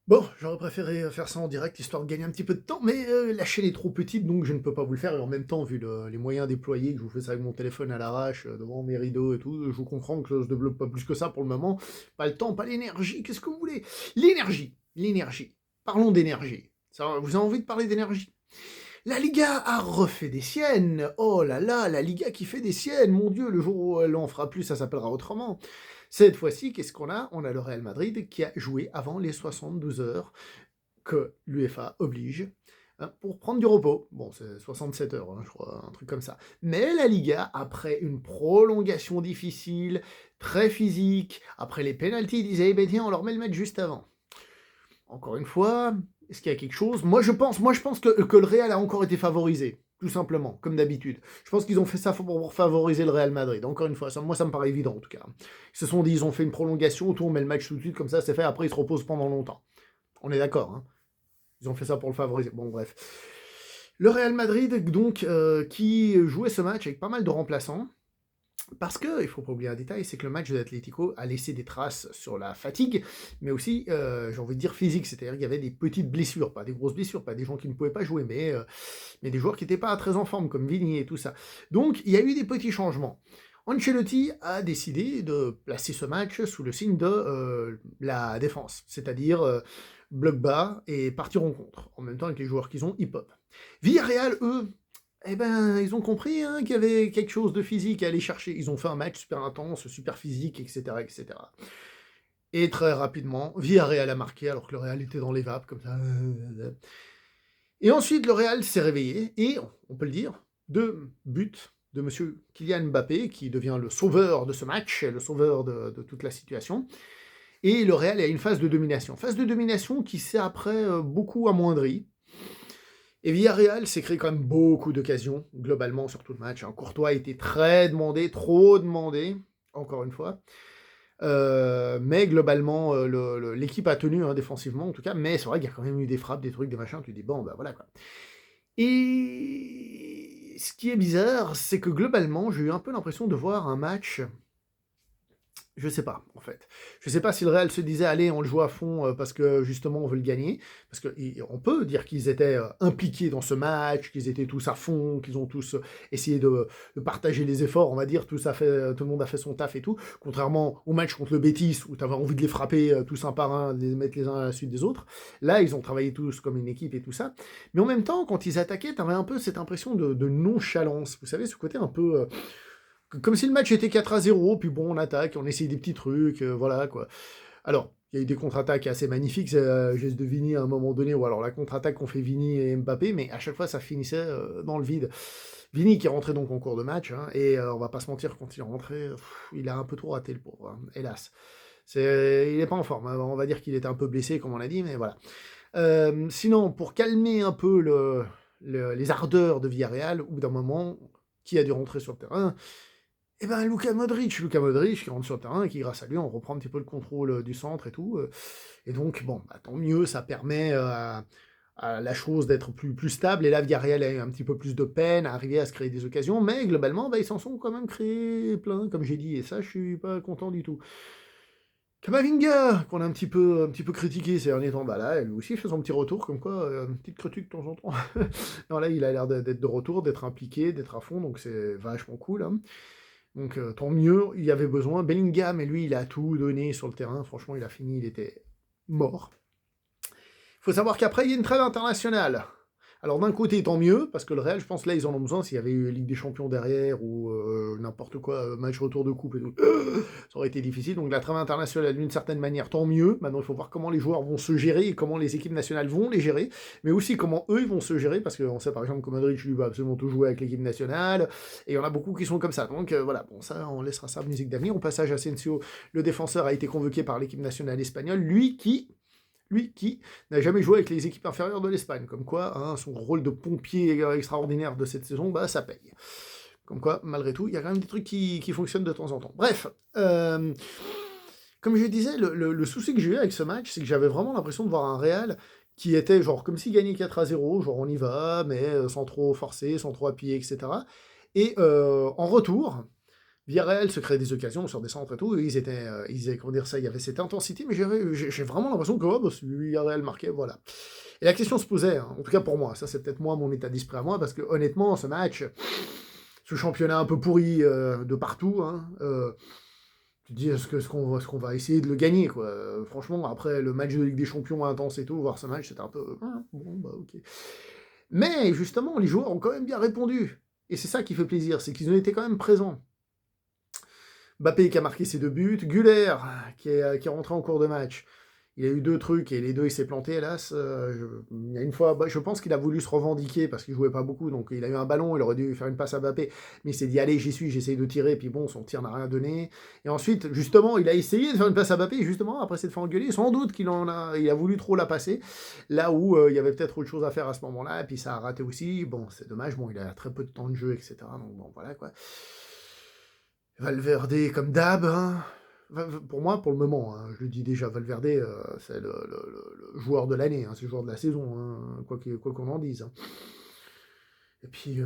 Bon, j'aurais préféré faire ça en direct, histoire de gagner un petit peu de temps, mais la chaîne est trop petite, donc je ne peux pas vous le faire et en même temps, vu les moyens déployés, que je vous fais ça avec mon téléphone à l'arrache, devant mes rideaux et tout, je vous comprends que je développe pas plus que ça pour le moment. Pas le temps, pas l'énergie, qu'est-ce que vous voulez? L'énergie! L'énergie. Parlons d'énergie. Ça, vous avez envie de parler d'énergie? La Liga a refait des siennes. Oh là là, la Liga qui fait des siennes. Mon Dieu, le jour où elle en fera plus, ça s'appellera autrement. Cette fois-ci, qu'est-ce qu'on a? On a le Real Madrid qui a joué avant les 72 heures que l'UEFA oblige hein, pour prendre du repos. Bon, c'est 67 heures, hein, je crois, un truc comme ça. Mais la Liga, après une prolongation difficile, très physique, après les pénaltys, disait, eh ben tiens, on leur met le match juste avant. Encore une fois, est-ce qu'il y a quelque chose? Moi, je pense que le Real a encore été favorisé, tout simplement, comme d'habitude. Je pense qu'ils ont fait ça pour favoriser le Real Madrid. Encore une fois, moi, ça me paraît évident, en tout cas. Ils se sont dit, ils ont fait une prolongation, tout, on met le match tout de suite, comme ça, c'est fait, après, ils se reposent pendant longtemps. On est d'accord, hein? Ils ont fait ça pour le favoriser. Bon, bref. Le Real Madrid, donc, qui jouait ce match avec pas mal de remplaçants, parce que, il faut pas oublier un détail, c'est que le match de l'Atlético a laissé des traces sur la fatigue, mais aussi, j'ai envie de dire physique, c'est-à-dire qu'il y avait des petites blessures, pas des grosses blessures, pas des gens qui ne pouvaient pas jouer, mais des joueurs qui n'étaient pas très en forme, comme Vini et tout ça. Donc, il y a eu des petits changements. Ancelotti a décidé de placer ce match sous le signe de la défense, c'est-à-dire bloc bas et partir en contre, en même temps avec les joueurs qu'ils ont hip-hop. Villarreal, eux, eh ben, ils ont compris hein, qu'il y avait quelque chose de physique à aller chercher. Ils ont fait un match super intense, super physique, etc., etc. Et très rapidement, Villarreal a marqué alors que le Real était dans les vapes, comme ça. Et ensuite, le Real s'est réveillé et, on peut le dire, deux buts de monsieur Kylian Mbappé, qui devient le sauveur de ce match, le sauveur de toute la situation. Et le Real a une phase de domination. Phase de domination qui s'est après beaucoup amoindrie. Et Villarreal s'est créé quand même beaucoup d'occasions, globalement, sur tout le match. Hein. Courtois a été très demandé, trop demandé, encore une fois. Mais globalement, l'équipe a tenu hein, défensivement, en tout cas. Mais c'est vrai qu'il y a quand même eu des frappes, des trucs, des machins. Tu dis, bon, bah voilà quoi. Et ce qui est bizarre, c'est que globalement, j'ai eu un peu l'impression de voir un match je sais pas, en fait. Je sais pas si le Real se disait, allez, on le joue à fond parce que justement on veut le gagner. Parce qu'on peut dire qu'ils étaient impliqués dans ce match, qu'ils étaient tous à fond, qu'ils ont tous essayé de partager les efforts, on va dire, tout le monde a fait son taf et tout. Contrairement au match contre le Betis où tu avais envie de les frapper tous un par un, de les mettre les uns à la suite des autres. Là, ils ont travaillé tous comme une équipe et tout ça. Mais en même temps, quand ils attaquaient, tu avais un peu cette impression de nonchalance. Vous savez, ce côté un peu. Comme si le match était 4-0, puis bon, on attaque, on essaye des petits trucs, voilà quoi. Alors, il y a eu des contre-attaques assez magnifiques, geste de Vini à un moment donné, ou alors la contre-attaque qu'on fait Vini et Mbappé, mais à chaque fois ça finissait dans le vide. Vini qui est rentré donc en cours de match, hein, et on va pas se mentir, quand il est rentré, il a un peu trop raté le pauvre, hein, hélas. Il n'est pas en forme, hein, on va dire qu'il était un peu blessé, comme on l'a dit, mais voilà. Sinon, pour calmer un peu les ardeurs de Villarreal, au bout d'un moment, qui a dû rentrer sur le terrain eh ben, Luka Modric qui rentre sur le terrain et qui, grâce à lui, on reprend un petit peu le contrôle du centre et tout. Et donc, bon, bah, tant mieux, ça permet à la chose d'être plus stable. Et là, Villarreal a eu un petit peu plus de peine à arriver à se créer des occasions, mais globalement, bah, ils s'en sont quand même créés plein, comme j'ai dit, et ça, je suis pas content du tout. Kamavinga, qu'on a un petit peu critiqué ces derniers temps, bah là, lui aussi fait son petit retour, comme quoi, une petite critique de temps en temps. Non, là, il a l'air d'être de retour, d'être impliqué, d'être à fond, donc c'est vachement cool. Hein. Donc tant mieux, il y avait besoin. Bellingham, et lui, il a tout donné sur le terrain. Franchement, il a fini, il était mort. Il faut savoir qu'après, il y a une trêve internationale. Alors d'un côté, tant mieux, parce que le Real, je pense, là, ils en ont besoin. S'il y avait eu Ligue des Champions derrière, ou n'importe quoi, match retour de coupe et tout, ça aurait été difficile. Donc la trêve internationale, d'une certaine manière, tant mieux. Maintenant, il faut voir comment les joueurs vont se gérer, et comment les équipes nationales vont les gérer, mais aussi comment eux, ils vont se gérer, parce qu'on sait par exemple que Modric, lui, va absolument tout jouer avec l'équipe nationale, et il y en a beaucoup qui sont comme ça. Donc voilà, bon, ça, on laissera ça musique d'avenir. Au passage, Asensio, le défenseur, a été convoqué par l'équipe nationale espagnole, lui qui n'a jamais joué avec les équipes inférieures de l'Espagne. Comme quoi, hein, son rôle de pompier extraordinaire de cette saison, bah ça paye. Comme quoi, malgré tout, il y a quand même des trucs qui fonctionnent de temps en temps. Bref, comme je disais, le souci que j'ai eu avec ce match, c'est que j'avais vraiment l'impression de voir un Real qui était genre comme s'il gagnait 4-0, genre on y va, mais sans trop forcer, sans trop appuyer, etc. Et en retour, Villarreal se crée des occasions sur des centres et tout, et ils avaient, comment dire ça, il y avait cette intensité, mais j'ai vraiment l'impression que si Villarreal marquait, voilà. Et la question se posait, hein, en tout cas pour moi, ça c'est peut-être moi, mon état d'esprit à moi, parce que honnêtement, ce match, ce championnat un peu pourri de partout, hein, tu te dis, est-ce qu'on va essayer de le gagner, quoi. Franchement, après le match de Ligue des Champions intense et tout, voir ce match, c'était un peu, bon, bah ok. Mais justement, les joueurs ont quand même bien répondu. Et c'est ça qui fait plaisir, c'est qu'ils ont été quand même présents. Mbappé qui a marqué ses 2 buts, Güler qui est rentré en cours de match. Il a eu 2 trucs et les 2 il s'est planté, hélas. Il y a une fois, je pense qu'il a voulu se revendiquer parce qu'il jouait pas beaucoup, donc il a eu un ballon, il aurait dû faire une passe à Mbappé, mais il s'est dit allez j'y suis, j'essaye de tirer, puis bon son tir n'a rien donné. Et ensuite justement il a essayé de faire une passe à Mbappé, justement après s'être fait engueuler, sans doute il a voulu trop la passer, là où il y avait peut-être autre chose à faire à ce moment-là, et puis ça a raté aussi. Bon c'est dommage, bon il a très peu de temps de jeu, etc. Donc bon voilà quoi. Valverde comme d'hab, hein. Pour moi, pour le moment, hein, je le dis déjà, Valverde, c'est le joueur de l'année, hein, c'est le joueur de la saison, hein, quoi qu'on en dise. Hein. Et puis,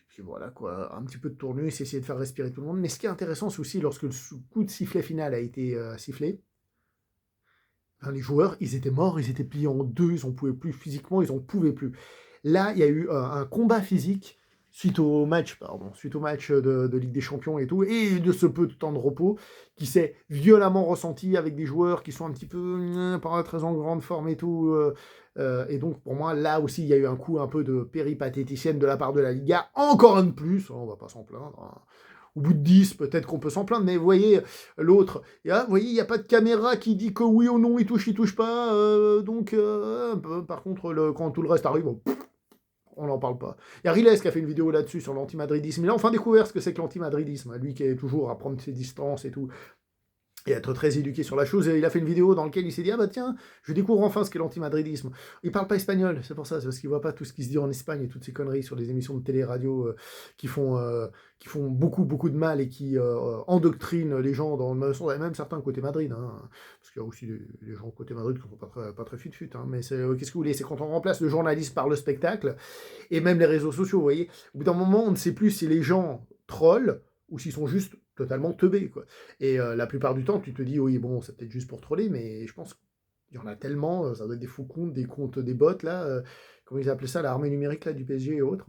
puis voilà, quoi, un petit peu de tournure, c'est essayer de faire respirer tout le monde. Mais ce qui est intéressant, c'est aussi lorsque le coup de sifflet final a été sifflé, les joueurs, ils étaient morts, ils étaient pliés en deux, ils n'en pouvaient plus physiquement, ils n'en pouvaient plus. Là, il y a eu un combat physique suite au match de Ligue des Champions et tout, et de ce peu de temps de repos, qui s'est violemment ressenti avec des joueurs qui sont un petit peu pas très en grande forme et tout. Et donc, pour moi, là aussi, il y a eu un coup un peu de péripatéticienne de la part de la Liga. Encore un de plus, on va pas s'en plaindre. Hein. Au bout de 10, peut-être qu'on peut s'en plaindre, mais vous voyez, l'autre, vous voyez, il n'y a pas de caméra qui dit que oui ou non, il touche pas. Donc, par contre, quand tout le reste arrive, on n'en parle pas. Il y a Riles qui a fait une vidéo là-dessus sur l'antimadridisme. Il a enfin découvert ce que c'est que l'antimadridisme. Lui qui est toujours à prendre ses distances et tout. Et être très éduqué sur la chose, et il a fait une vidéo dans laquelle il s'est dit « Ah bah tiens, je découvre enfin ce qu'est l'antimadridisme ». Il parle pas espagnol, c'est pour ça, c'est parce qu'il voit pas tout ce qui se dit en Espagne et toutes ces conneries sur les émissions de télé-radio qui font beaucoup, beaucoup de mal et qui endoctrinent les gens dans le même sens, et même certains côté Madrid, hein, parce qu'il y a aussi des gens côté Madrid qui sont pas très fut-fut, hein, mais qu'est-ce que vous voulez, c'est quand on remplace le journaliste par le spectacle, et même les réseaux sociaux, vous voyez, au bout d'un moment, on ne sait plus si les gens trollent, ou s'ils sont juste totalement teubés, quoi. Et la plupart du temps, tu te dis, oui, bon, c'est peut-être juste pour troller, mais je pense qu'il y en a tellement, ça doit être des faux comptes, des bots, là, comment ils appelaient ça, l'armée numérique, là, du PSG et autres.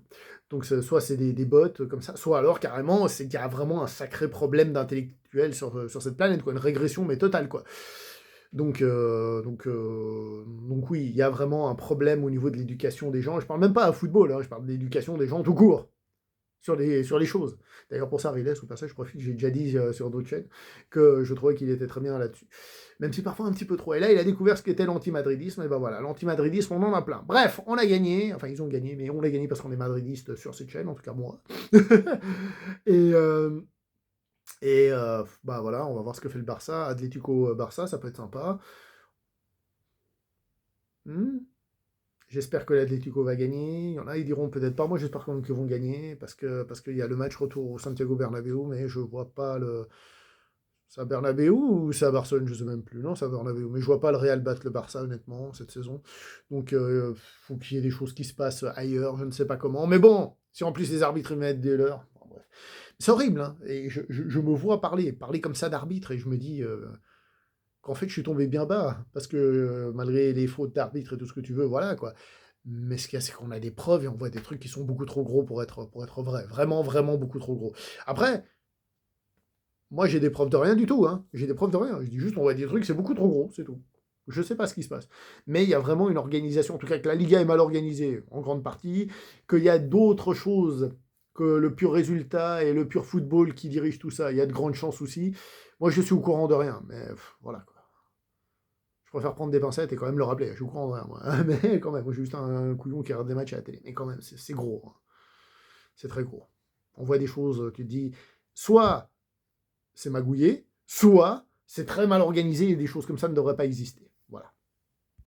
Donc, soit c'est des bots comme ça, soit alors, carrément, c'est qu'il y a vraiment un sacré problème d'intellectuel sur cette planète, quoi, une régression, mais totale, quoi. Donc oui, il y a vraiment un problème au niveau de l'éducation des gens. Je parle même pas à football, hein, je parle de l'éducation des gens tout court sur les choses. D'ailleurs, pour ça, Riles, au passage, je profite, j'ai déjà dit sur d'autres chaînes, que je trouvais qu'il était très bien là-dessus. Même si parfois un petit peu trop. Et là, il a découvert ce qu'était l'antimadridisme, et ben voilà, l'antimadridisme, on en a plein. Bref, on a gagné, enfin, ils ont gagné, mais on l'a gagné parce qu'on est madridiste sur cette chaîne, en tout cas moi. Bah voilà, on va voir ce que fait le Barça. Atlético-Barça, ça peut être sympa. J'espère que l'Atlético va gagner. Il y en a, ils diront peut-être pas. Moi, j'espère quand même qu'ils vont gagner parce qu'il y a le match retour au Santiago Bernabéu, mais je vois pas le. C'est à Bernabéu ou c'est à Barcelone, je sais même plus. Non, c'est à Bernabéu. Mais je vois pas le Real battre le Barça, honnêtement, cette saison. Donc, faut qu'il y ait des choses qui se passent ailleurs, je ne sais pas comment. Mais bon, si en plus les arbitres ils mettent des leurs. Bon, bref. C'est horrible, hein. Et je me vois parler comme ça d'arbitre, et je me dis qu'en fait, je suis tombé bien bas. Parce que malgré les fautes d'arbitre et tout ce que tu veux, voilà, quoi. Mais ce qu'il y a, c'est qu'on a des preuves et on voit des trucs qui sont beaucoup trop gros pour être vrais. Vraiment, vraiment beaucoup trop gros. Après, moi, j'ai des preuves de rien du tout. Hein. J'ai des preuves de rien. Je dis juste, on voit des trucs, c'est beaucoup trop gros, c'est tout. Je sais pas ce qui se passe. Mais il y a vraiment une organisation, en tout cas que la Liga est mal organisée, en grande partie, qu'il y a d'autres choses que le pur résultat et le pur football qui dirigent tout ça. Il y a de grandes chances aussi. Moi, je suis au courant de rien. Mais voilà, quoi. Je préfère prendre des pincettes et quand même le rappeler. Je suis au courant de rien, moi. Mais quand même, moi, je suis juste un couillon qui regarde des matchs à la télé. Mais quand même, c'est gros. Hein. C'est très gros. On voit des choses, tu te dis, soit c'est magouillé, soit c'est très mal organisé et des choses comme ça ne devraient pas exister.